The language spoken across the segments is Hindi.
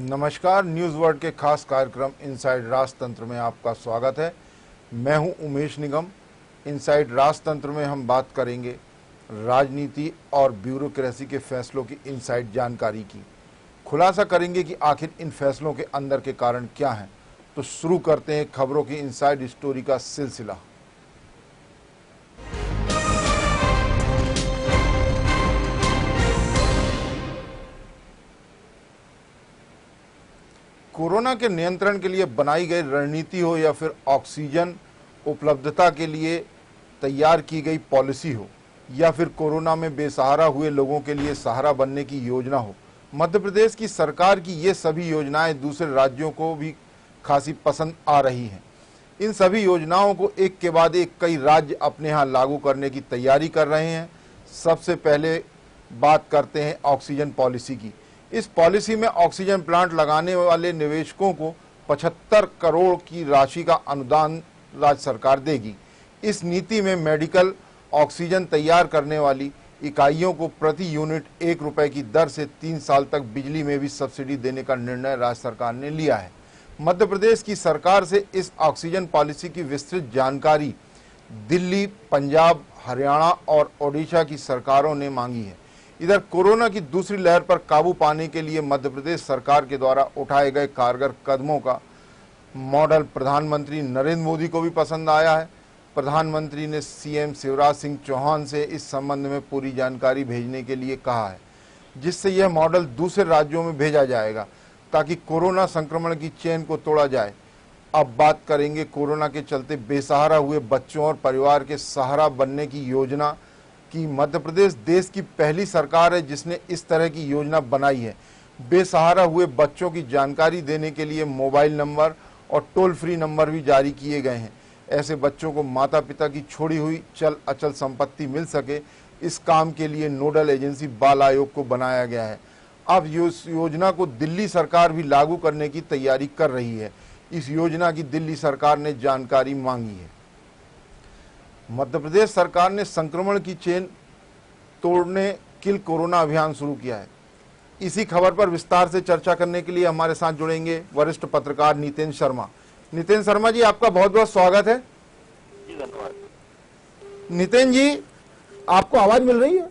नमस्कार, न्यूज़ वर्ल्ड के खास कार्यक्रम इनसाइड राजतंत्र में आपका स्वागत है। मैं हूं उमेश निगम। इनसाइड राजतंत्र में हम बात करेंगे राजनीति और ब्यूरोक्रेसी के फैसलों की इनसाइड जानकारी की। खुलासा करेंगे कि आखिर इन फैसलों के अंदर के कारण क्या हैं। तो शुरू करते हैं खबरों की इनसाइड स्टोरी का सिलसिला। कोरोना के नियंत्रण के लिए बनाई गई रणनीति हो या फिर ऑक्सीजन उपलब्धता के लिए तैयार की गई पॉलिसी हो या फिर कोरोना में बेसहारा हुए लोगों के लिए सहारा बनने की योजना हो, मध्य प्रदेश की सरकार की ये सभी योजनाएं दूसरे राज्यों को भी खासी पसंद आ रही हैं। इन सभी योजनाओं को एक के बाद एक कई राज्य अपने यहाँ लागू करने की तैयारी कर रहे हैं। सबसे पहले बात करते हैं ऑक्सीजन पॉलिसी की। इस पॉलिसी में ऑक्सीजन प्लांट लगाने वाले निवेशकों को 75 करोड़ की राशि का अनुदान राज्य सरकार देगी। इस नीति में मेडिकल ऑक्सीजन तैयार करने वाली इकाइयों को प्रति यूनिट 1 रुपए की दर से 3 साल तक बिजली में भी सब्सिडी देने का निर्णय राज्य सरकार ने लिया है। मध्य प्रदेश की सरकार से इस ऑक्सीजन पॉलिसी की विस्तृत जानकारी दिल्ली, पंजाब, हरियाणा और ओडिशा की सरकारों ने मांगी है। इधर कोरोना की दूसरी लहर पर काबू पाने के लिए मध्य प्रदेश सरकार के द्वारा उठाए गए कारगर कदमों का मॉडल प्रधानमंत्री नरेंद्र मोदी को भी पसंद आया है। प्रधानमंत्री ने सीएम शिवराज सिंह चौहान से इस संबंध में पूरी जानकारी भेजने के लिए कहा है, जिससे यह मॉडल दूसरे राज्यों में भेजा जाएगा ताकि कोरोना संक्रमण की चेन को तोड़ा जाए। अब बात करेंगे कोरोना के चलते बेसहारा हुए बच्चों और परिवार के सहारा बनने की योजना कि मध्य प्रदेश देश की पहली सरकार है जिसने इस तरह की योजना बनाई है। बेसहारा हुए बच्चों की जानकारी देने के लिए मोबाइल नंबर और टोल फ्री नंबर भी जारी किए गए हैं। ऐसे बच्चों को माता पिता की छोड़ी हुई चल अचल संपत्ति मिल सके, इस काम के लिए नोडल एजेंसी बाल आयोग को बनाया गया है। अब इस योजना को दिल्ली सरकार भी लागू करने की तैयारी कर रही है। इस योजना की दिल्ली सरकार ने जानकारी मांगी है। मध्य प्रदेश सरकार ने संक्रमण की चेन तोड़ने किल कोरोना अभियान शुरू किया है। इसी खबर पर विस्तार से चर्चा करने के लिए हमारे साथ जुड़ेंगे वरिष्ठ पत्रकार नितेन शर्मा। नितेन शर्मा जी, आपका बहुत बहुत स्वागत है। जी धन्यवाद। नितेन जी, आपको आवाज मिल रही है?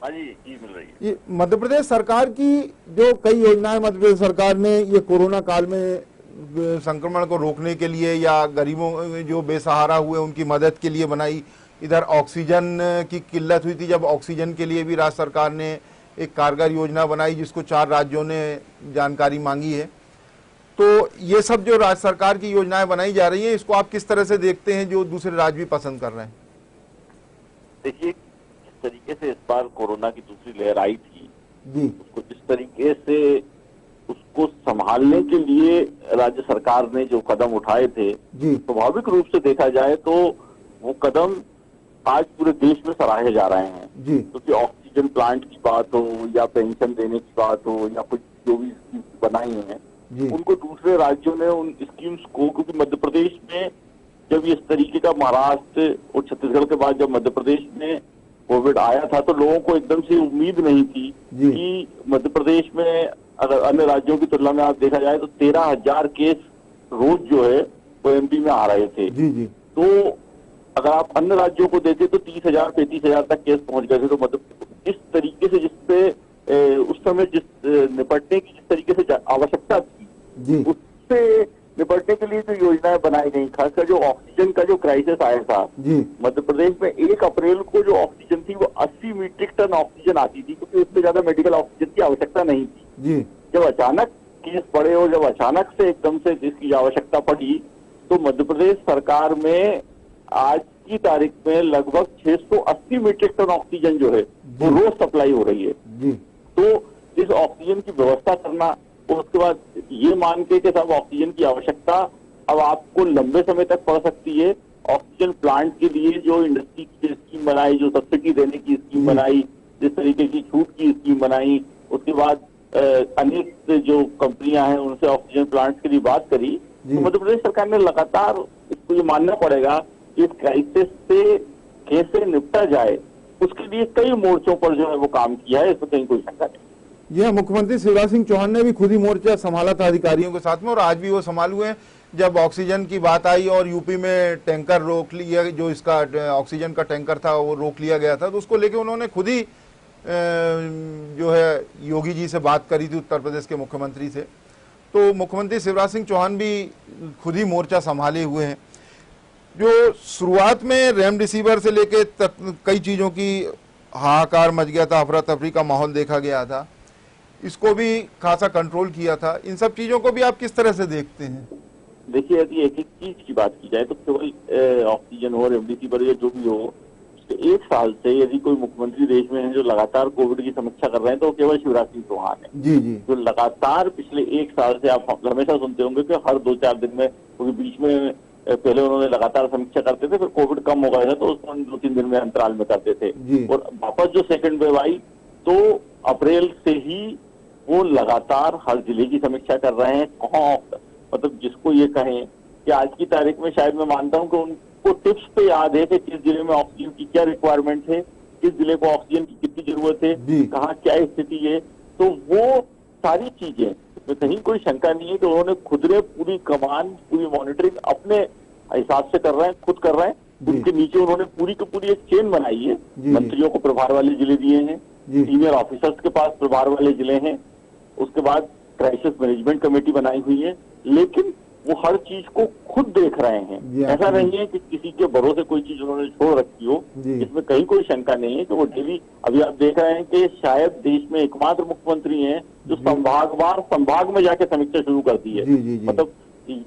हाँ जी, मिल रही है। ये मध्य प्रदेश सरकार की जो कई योजनाएं मध्य प्रदेश सरकार ने ये कोरोना काल में संक्रमण को रोकने के लिए या गरीबों जो बेसहारा हुए उनकी मदद के लिए बनाई। इधर ऑक्सीजन की किल्लत हुई थी, जब ऑक्सीजन के लिए भी राज्य सरकार ने एक कारगर योजना बनाई जिसको 4 राज्यों ने जानकारी मांगी है। तो ये सब जो राज्य सरकार की योजनाएं बनाई जा रही हैं, इसको आप किस तरह से देखते हैं जो दूसरे राज्य भी पसंद कर रहे हैं? देखिए, जिस तरीके से इस बार कोरोना की दूसरी लहर आई थी जी, उसको जिस तरीके से उसको संभालने के लिए राज्य सरकार ने जो कदम उठाए थे, स्वाभाविक रूप से देखा जाए तो वो कदम आज पूरे देश में सराहे जा रहे हैं। क्योंकि ऑक्सीजन प्लांट की बात हो या पेंशन देने की बात हो या कुछ जो भी स्कीम बनाई हैं, उनको दूसरे राज्यों ने उन स्कीम्स को, क्योंकि मध्य प्रदेश में जब इस तरीके का महाराष्ट्र और छत्तीसगढ़ के बाद जब मध्य प्रदेश में कोविड आया था तो लोगों को एकदम से उम्मीद नहीं थी कि मध्य प्रदेश में, अगर अन्य राज्यों की तुलना में आप देखा जाए तो 13,000 केस रोज जो है वो एमपी में आ रहे थे। तो अगर आप अन्य राज्यों को देखें तो 30,000 35,000 तक केस पहुंच गए थे। तो मतलब इस तरीके से जिससे उस समय निपटने की जिस तरीके से आवश्यकता थी उससे निपटने के लिए जो योजनाएं बनाई गई, खासकर जो ऑक्सीजन का जो क्राइसिस आया था मध्य प्रदेश में 1 अप्रैल को जो ऑक्सीजन थी वो 80 मीट्रिक टन ऑक्सीजन आती थी, क्योंकि उससे ज्यादा मेडिकल ऑक्सीजन की आवश्यकता नहीं थी। जब अचानक केस पड़े और जब अचानक से एकदम से जिसकी आवश्यकता पड़ी तो मध्य प्रदेश सरकार में आज की तारीख में लगभग 680 मीट्रिक टन ऑक्सीजन जो है वो रोज सप्लाई हो रही है। तो इस ऑक्सीजन की व्यवस्था करना और उसके बाद ये मान के कि सब ऑक्सीजन की आवश्यकता अब आपको लंबे समय तक पड़ सकती है। ऑक्सीजन प्लांट के लिए जो इंडस्ट्री की स्कीम बनाई, जो सब्सिडी देने की स्कीम बनाई, जिस तरीके की छूट की स्कीम बनाई, उसके बाद अनेक जो कंपनियां हैं उनसे ऑक्सीजन प्लांट्स के लिए बात करी, तो मध्य प्रदेश सरकार ने लगातार इसको ये मानना पड़ेगा कि इस क्राइसिस से कैसे निपटा जाए, उसके लिए कई मोर्चों पर जो है वो काम किया है, इसमें कहीं कोई शंका नहीं। यह मुख्यमंत्री शिवराज सिंह चौहान ने भी खुद ही मोर्चा संभाला था अधिकारियों के साथ में, और आज भी वो संभाल हुए हैं। जब ऑक्सीजन की बात आई और यूपी में टैंकर रोक लिया, जो इसका ऑक्सीजन का टैंकर था वो रोक लिया गया था, तो उसको लेके उन्होंने खुद ही जो है योगी जी से बात करी थी, उत्तर प्रदेश के मुख्यमंत्री से। तो मुख्यमंत्री शिवराज सिंह चौहान भी खुद ही मोर्चा संभाले हुए हैं। जो शुरुआत में रेमडेसिविर से लेके कई चीज़ों की हाहाकार मच गया था, अफरा तफरी का माहौल देखा गया था, इसको भी खासा कंट्रोल किया था। इन सब चीज़ों को भी आप किस तरह से देखते हैं? देखिए, यदि एक एक चीज की बात की जाए तो केवल ऑक्सीजन हो, रेमडेसिविर या जो भी हो, एक साल से यदि कोई मुख्यमंत्री देश में है जो लगातार कोविड की समीक्षा कर रहे हैं तो केवल शिवराज सिंह चौहान है। जी जी। जो लगातार पिछले एक साल से, आप हमेशा सुनते होंगे कि हर 2-4 दिन में, क्योंकि बीच में पहले उन्होंने लगातार समीक्षा करते थे, फिर कोविड कम हो गया था तो उसको 2-3 दिन में अंतराल में करते थे, और वापस जो सेकंड वेव आई तो अप्रैल से ही वो लगातार हर जिले की समीक्षा कर रहे हैं। कहाँ, मतलब जिसको ये कहें कि आज की तारीख में शायद मैं मानता हूं कि उनको टिप्स पे याद है कि किस जिले में ऑक्सीजन की क्या रिक्वायरमेंट है, किस जिले को ऑक्सीजन की कितनी जरूरत है, कहाँ क्या स्थिति है। तो वो सारी चीजें, इसमें कहीं कोई शंका नहीं है कि उन्होंने खुद ने पूरी कमान, पूरी मॉनिटरिंग अपने हिसाब से कर रहे हैं, खुद कर रहे हैं। उनके नीचे उन्होंने पूरी की पूरी एक चेन बनाई है। मंत्रियों को प्रभार वाले जिले दिए हैं, सीनियर ऑफिसर्स के पास प्रभार वाले जिले हैं, उसके बाद क्राइसिस मैनेजमेंट कमेटी बनाई हुई है, लेकिन वो हर चीज को खुद देख रहे हैं। ऐसा नहीं है कि किसी के भरोसे कोई चीज उन्होंने छोड़ रखी हो, इसमें कहीं कोई शंका नहीं है कि वो डेली, अभी आप देख रहे हैं कि शायद देश में एकमात्र मुख्यमंत्री हैं जो संभागवार संभाग में जाके समीक्षा शुरू कर दी है। मतलब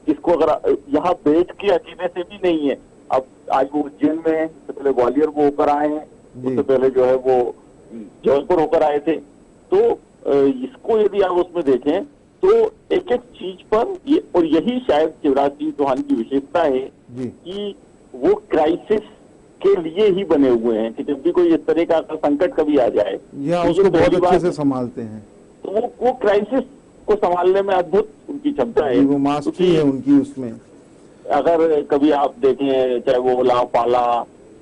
इसको अगर यहाँ बैठ के अकेले से भी नहीं है। अब आज वो उज्जैन में है, उससे पहले ग्वालियर वो होकर आए हैं, उससे पहले जो है वो जबलपुर होकर आए थे। तो इसको यदि आप उसमें देखें तो एक एक चीज पर ये, और यही शायद शिवराज सिंह चौहान की विशेषता है कि वो क्राइसिस के लिए ही बने हुए हैं कि जब भी कोई इस तरह का संकट कभी आ जाए तो उसको बहुत अच्छे से संभालते हैं। तो वो क्राइसिस को संभालने में अद्भुत उनकी क्षमता है। वो मास्टरी है उनकी उसमें। अगर कभी आप देखें, चाहे वो ओला पाला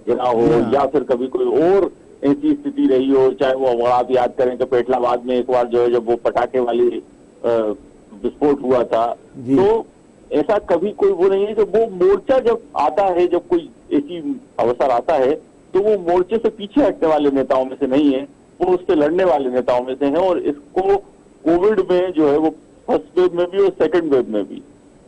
गिरा हो या फिर कभी कोई और ऐसी स्थिति रही हो, चाहे वो आप याद करें कि पेटलाबाद में एक बार जो है जब वो पटाखे वाली विस्फोट हुआ था, तो ऐसा कभी कोई वो नहीं है कि वो मोर्चा जब आता है, जब कोई ऐसी अवसर आता है तो वो मोर्चे से पीछे हटने वाले नेताओं में से नहीं है, वो उससे लड़ने वाले नेताओं में से है। और इसको कोविड में जो है वो फर्स्ट वेव में भी और सेकंड वेव में भी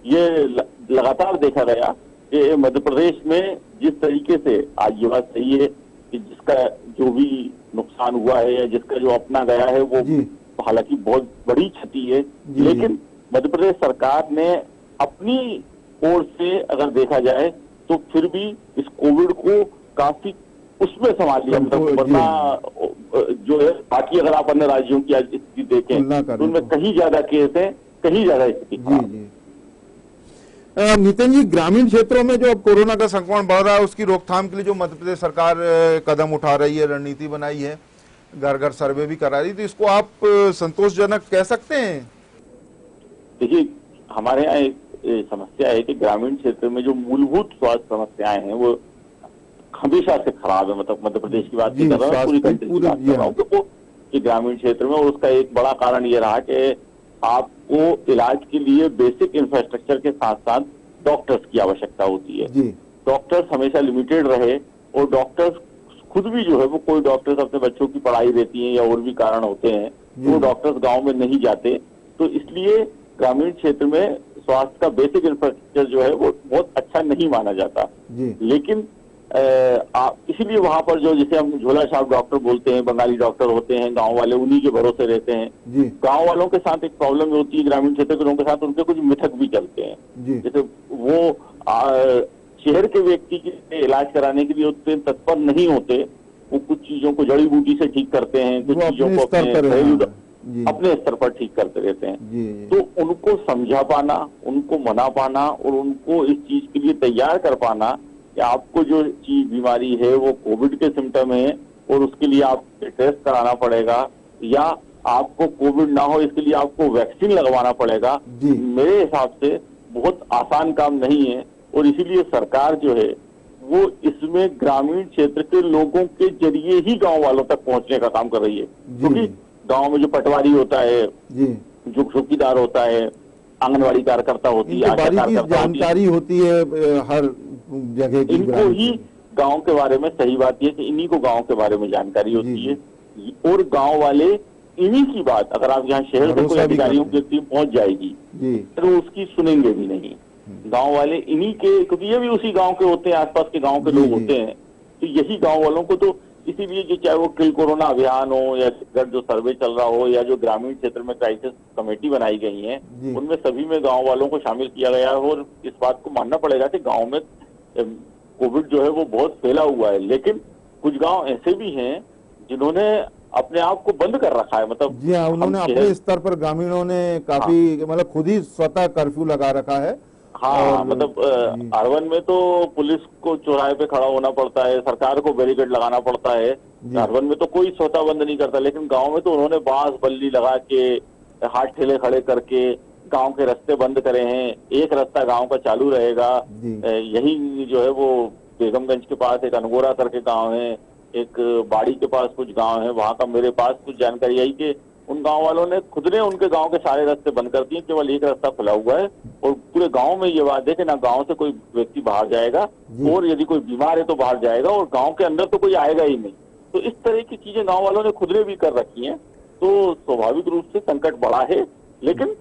ये लगातार देखा गया कि मध्य प्रदेश में जिस तरीके से, आज ये बात सही है कि जिसका जो भी नुकसान हुआ है या जिसका जो अपना गया है वो हालांकि बहुत बड़ी क्षति है, लेकिन मध्य प्रदेश सरकार ने अपनी ओर से अगर देखा जाए तो फिर भी इस कोविड को काफी उसमें संभाल लिया। मतलब वरना जो है बाकी अगर आप अन्य राज्यों की स्थिति देखें तो उनमें कहीं ज्यादा केस है, कहीं ज्यादा स्थिति। नितिन जी, ग्रामीण क्षेत्रों में जो अब कोरोना का संक्रमण बढ़ रहा है उसकी रोकथाम के लिए जो मध्य प्रदेश सरकार कदम उठा रही है, रणनीति बनाई है, घर घर सर्वे भी करा रही, तो इसको आप संतोषजनक कह सकते हैं? देखिए, हमारे यहाँ एक समस्या है कि ग्रामीण क्षेत्र में जो मूलभूत स्वास्थ्य समस्याएं हैं वो हमेशा से खराब है। मतलब मध्य प्रदेश की बात नहीं कर रहा हूँ, पूरी कंट्री की बात कर रहा हूँ कि ग्रामीण क्षेत्र में, और उसका एक बड़ा कारण ये रहा कि आपको इलाज के लिए बेसिक इंफ्रास्ट्रक्चर के साथ साथ डॉक्टर्स की आवश्यकता होती है। डॉक्टर्स हमेशा लिमिटेड रहे, और डॉक्टर्स खुद भी जो है वो, कोई डॉक्टर्स अपने बच्चों की पढ़ाई रहती है या और भी कारण होते हैं, वो डॉक्टर्स गांव में नहीं जाते। तो इसलिए ग्रामीण क्षेत्र में स्वास्थ्य का बेसिक इंफ्रास्ट्रक्चर जो है वो बहुत अच्छा नहीं माना जाता। लेकिन इसीलिए वहां पर जो, जिसे हम झोला छाप डॉक्टर बोलते हैं, बंगाली डॉक्टर होते हैं, गांव वाले उन्हीं के भरोसे रहते हैं। गांव वालों के साथ एक प्रॉब्लम होती है, ग्रामीण क्षेत्र के लोगों के साथ उनके कुछ मिथक भी चलते हैं। जैसे वो शहर के व्यक्ति के इलाज कराने के लिए उतने तत्पर नहीं होते, वो कुछ चीजों को जड़ी बूटी से ठीक करते हैं, कुछ चीजों को अपने स्तर पर ठीक करते रहते हैं। तो उनको समझा पाना, उनको मना पाना और उनको इस चीज के लिए तैयार कर पाना कि आपको जो चीज बीमारी है वो कोविड के सिम्टम है और उसके लिए आपको टेस्ट कराना पड़ेगा, या आपको कोविड ना हो इसके लिए आपको वैक्सीन लगवाना पड़ेगा, मेरे हिसाब से बहुत आसान काम नहीं है। और इसीलिए सरकार जो है वो इसमें ग्रामीण क्षेत्र के लोगों के जरिए ही गांव वालों तक पहुंचने का काम कर रही है, क्योंकि गांव में जो पटवारी होता है, जी, जो चौकीदार होता है, आंगनवाड़ी कार्यकर्ता होती है, इनको आशा बारीकी कार्यकर्ता होती है, जानकारी होती है हर जगह की इनको ग्रामीण ही क्षेत्र गांव के बारे में, सही बात यह कि इन्हीं को गांव के बारे में जानकारी में। होती जी है और गांव वाले इन्हीं की बात, अगर आप यहाँ शहर से कोई भरोसा भी अधिकारियों करते की टीम पहुंच जाएगी जी तो वो उसकी सुनेंगे भी नहीं। गांव वाले इन्हीं के, क्योंकि ये भी उसी गांव के होते हैं, आसपास के गांव के जी, लोग जी। होते हैं, तो यही गांव वालों को तो इसीलिए जो चाहे वो किल कोरोना अभियान हो या जो सर्वे चल रहा हो या जो ग्रामीण क्षेत्र में क्राइसिस कमेटी बनाई गई है, जी। उनमें सभी में गांव वालों को शामिल किया गया है। और इस बात को मानना पड़ेगा कि गांव में कोविड जो है वो बहुत फैला हुआ है, लेकिन कुछ गांव ऐसे भी हैं जिन्होंने अपने आप को बंद कर रखा है। मतलब जी हाँ, उन्होंने हम अपने स्तर पर ग्रामीणों ने काफी मतलब खुद ही स्वतः कर्फ्यू लगा रखा है। हाँ, मतलब अर्बन में तो पुलिस को चौराहे पे खड़ा होना पड़ता है, सरकार को बैरिकेड लगाना पड़ता है। अर्बन में तो कोई स्वतः बंद नहीं करता, लेकिन गांव में तो उन्होंने बांस बल्ली लगा के, हाथ ठेले खड़े करके गांव के रास्ते बंद करे हैं। एक रास्ता गांव का चालू रहेगा। यही जो है वो बेगमगंज के पास एक अनगोरा करके गांव है, एक बाड़ी के पास कुछ गांव है, वहां का मेरे पास कुछ जानकारी आई कि उन गांव वालों ने खुद ने उनके गांव के सारे रास्ते बंद कर दिए, केवल एक रास्ता खुला हुआ है। और पूरे गांव में ये बात है कि ना गांव से कोई व्यक्ति बाहर जाएगा, और यदि कोई बीमार है तो बाहर जाएगा, और गांव के अंदर तो कोई आएगा ही नहीं। तो इस तरह की चीजें गांव वालों ने खुद ने भी कर रखी हैं। तो स्वाभाविक रूप से संकट बड़ा है, लेकिन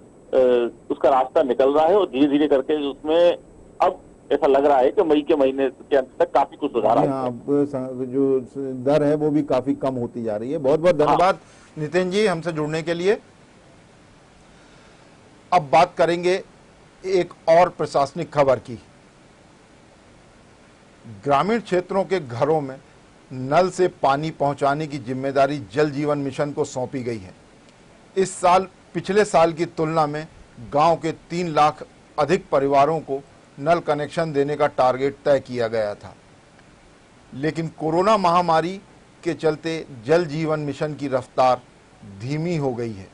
उसका रास्ता निकल रहा है और धीरे धीरे करके उसमें अब ऐसा लग रहा है कि मई के महीने के अंत तक काफी कुछ सुधार आएगा। अब जो दर है वो भी काफी कम होती जा रही है। बहुत बहुत धन्यवाद नितिन जी हमसे जुड़ने के लिए। अब बात करेंगे एक और प्रशासनिक खबर की। ग्रामीण क्षेत्रों के घरों में नल से पानी पहुंचाने की जिम्मेदारी जल जीवन मिशन को सौंपी गई है। इस साल पिछले साल की तुलना में गांव के 3 लाख अधिक परिवारों को नल कनेक्शन देने का टारगेट तय किया गया था, लेकिन कोरोना महामारी के चलते जल जीवन मिशन की रफ्तार धीमी हो गई है।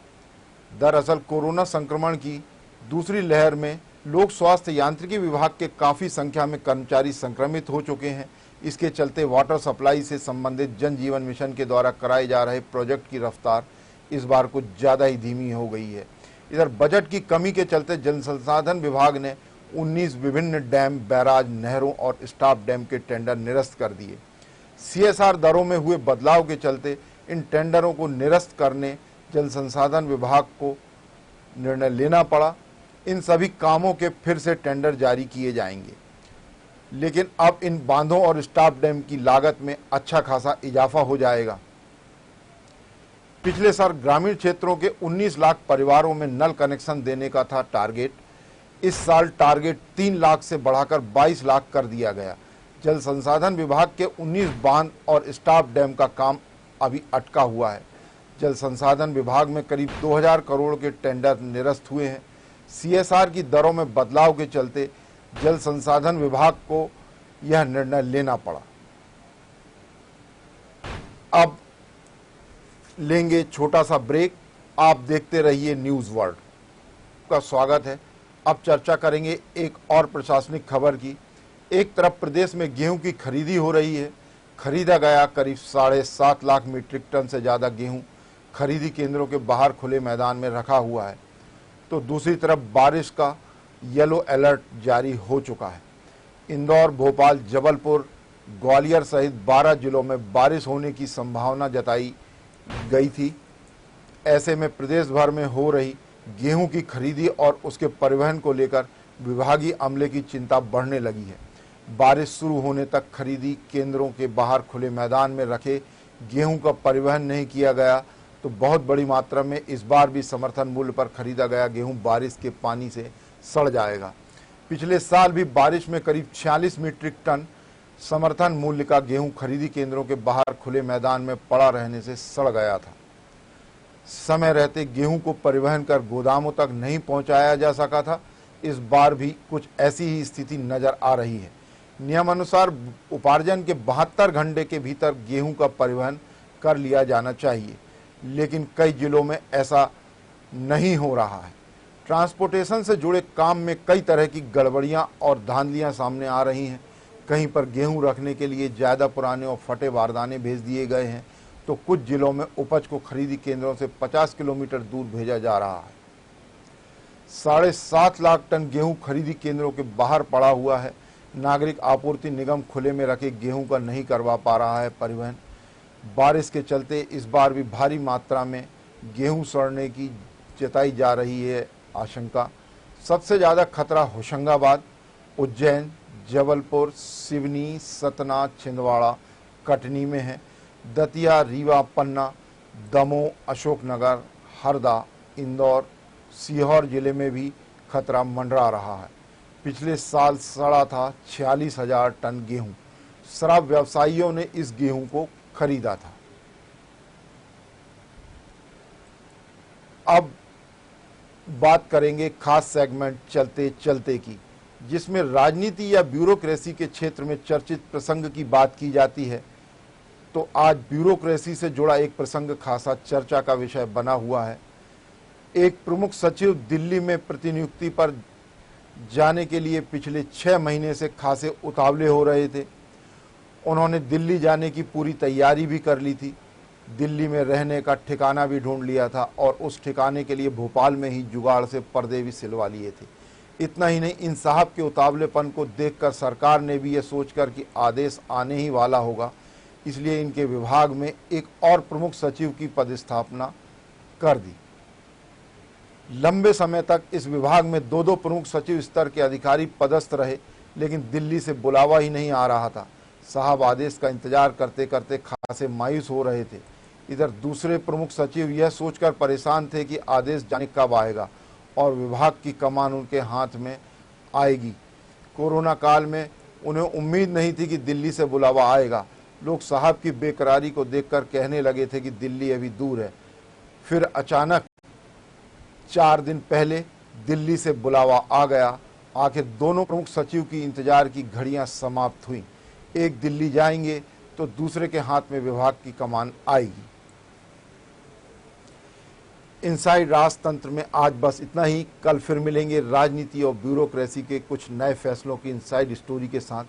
दरअसल कोरोना संक्रमण की दूसरी लहर में लोक स्वास्थ्य यांत्रिकी विभाग के काफ़ी संख्या में कर्मचारी संक्रमित हो चुके हैं। इसके चलते वाटर सप्लाई से संबंधित जन जीवन मिशन के द्वारा कराए जा रहे प्रोजेक्ट की रफ्तार इस बार कुछ ज़्यादा ही धीमी हो गई है। इधर बजट की कमी के चलते जल संसाधन विभाग ने 19 विभिन्न डैम, बैराज, नहरों और स्टॉप डैम के टेंडर निरस्त कर दिए। CSR दरों में हुए बदलाव के चलते इन टेंडरों को निरस्त करने जल संसाधन विभाग को निर्णय लेना पड़ा। इन सभी कामों के फिर से टेंडर जारी किए जाएंगे, लेकिन अब इन बांधों और स्टॉप डैम की लागत में अच्छा खासा इजाफा हो जाएगा। पिछले साल ग्रामीण क्षेत्रों के 19 लाख परिवारों में नल कनेक्शन देने का था टारगेट। इस साल टारगेट 3 लाख से बढ़ाकर 22 लाख कर दिया गया। जल संसाधन विभाग के 19 बांध और स्टॉप डैम का काम अभी अटका हुआ है। जल संसाधन विभाग में करीब 2000 करोड़ के टेंडर निरस्त हुए हैं। CSR की दरों में बदलाव के चलते जल संसाधन विभाग को यह निर्णय लेना पड़ा। अब लेंगे छोटा सा ब्रेक। आप देखते रहिए न्यूज़ वर्ल्ड। का स्वागत है। अब चर्चा करेंगे एक और प्रशासनिक खबर की। एक तरफ प्रदेश में गेहूं की खरीदी हो रही है। खरीदा गया करीब 7.5 लाख मीट्रिक टन से ज़्यादा गेहूं खरीदी केंद्रों के बाहर खुले मैदान में रखा हुआ है, तो दूसरी तरफ बारिश का येलो अलर्ट जारी हो चुका है। इंदौर, भोपाल, जबलपुर, ग्वालियर सहित 12 जिलों में बारिश होने की संभावना जताई गई थी। ऐसे में प्रदेश भर में हो रही गेहूं की खरीदी और उसके परिवहन को लेकर विभागीय अमले की चिंता बढ़ने लगी है। बारिश शुरू होने तक खरीदी केंद्रों के बाहर खुले मैदान में रखे गेहूं का परिवहन नहीं किया गया तो बहुत बड़ी मात्रा में इस बार भी समर्थन मूल्य पर खरीदा गया गेहूं बारिश के पानी से सड़ जाएगा। पिछले साल भी बारिश में करीब 46 मीट्रिक टन समर्थन मूल्य का गेहूं खरीदी केंद्रों के बाहर खुले मैदान में पड़ा रहने से सड़ गया था। समय रहते गेहूं को परिवहन कर गोदामों तक नहीं पहुंचाया जा सका था। इस बार भी कुछ ऐसी ही स्थिति नजर आ रही है। नियमानुसार उपार्जन के 72 घंटे के भीतर गेहूं का परिवहन कर लिया जाना चाहिए, लेकिन कई जिलों में ऐसा नहीं हो रहा है। ट्रांसपोर्टेशन से जुड़े काम में कई तरह की गड़बड़ियां और धांधलियां सामने आ रही हैं। कहीं पर गेहूं रखने के लिए ज़्यादा पुराने और फटे बारदाने भेज दिए गए हैं, तो कुछ जिलों में उपज को खरीदी केंद्रों से 50 किलोमीटर दूर भेजा जा रहा है। 7.5 लाख टन गेहूं खरीदी केंद्रों के बाहर पड़ा हुआ है। नागरिक आपूर्ति निगम खुले में रखे गेहूं का नहीं करवा पा रहा है परिवहन। बारिश के चलते इस बार भी भारी मात्रा में गेहूं सड़ने की जताई जा रही है आशंका। सबसे ज़्यादा खतरा होशंगाबाद, उज्जैन, जबलपुर, सिवनी, सतना, छिंदवाड़ा, कटनी में है। दतिया, रीवा, पन्ना, दमोह, अशोकनगर, हरदा, इंदौर, सीहोर जिले में भी खतरा मंडरा रहा है। पिछले साल सड़ा था 46,000 टन गेहूं। शराब व्यवसायियों ने इस गेहूं को खरीदा था। अब बात करेंगे खास सेगमेंट चलते चलते की, जिसमें राजनीति या ब्यूरोक्रेसी के क्षेत्र में चर्चित प्रसंग की बात की जाती है। तो आज ब्यूरोक्रेसी से जुड़ा एक प्रसंग खासा चर्चा का विषय बना हुआ है। एक प्रमुख सचिव दिल्ली में प्रतिनियुक्ति पर जाने के लिए पिछले 6 महीने से खासे उतावले हो रहे थे। उन्होंने दिल्ली जाने की पूरी तैयारी भी कर ली थी। दिल्ली में रहने का ठिकाना भी ढूंढ लिया था और उस ठिकाने के लिए भोपाल में ही जुगाड़ से पर्दे भी सिलवा लिए थे। इतना ही नहीं, इन साहब के उतावलेपन को देखकर सरकार ने भी यह सोचकर कि आदेश आने ही वाला होगा, इसलिए इनके विभाग में एक और प्रमुख सचिव की पदस्थापना कर दी। लंबे समय तक इस विभाग में 2-2 प्रमुख सचिव स्तर के अधिकारी पदस्थ रहे, लेकिन दिल्ली से बुलावा ही नहीं आ रहा था। साहब आदेश का इंतजार करते करते खासे मायूस हो रहे थे। इधर दूसरे प्रमुख सचिव यह सोचकर परेशान थे कि आदेश जाने कब आएगा और विभाग की कमान उनके हाथ में आएगी। कोरोना काल में उन्हें उम्मीद नहीं थी कि दिल्ली से बुलावा आएगा। लोग साहब की बेकरारी को देखकर कहने लगे थे कि दिल्ली अभी दूर है। फिर अचानक 4 दिन पहले दिल्ली से बुलावा आ गया। आखिर दोनों प्रमुख सचिव की इंतजार की घड़ियां समाप्त हुई। एक दिल्ली जाएंगे तो दूसरे के हाथ में विभाग की कमान आएगी। इनसाइड राजतंत्र में आज बस इतना ही। कल फिर मिलेंगे राजनीति और ब्यूरोक्रेसी के कुछ नए फैसलों की इनसाइड स्टोरी के साथ।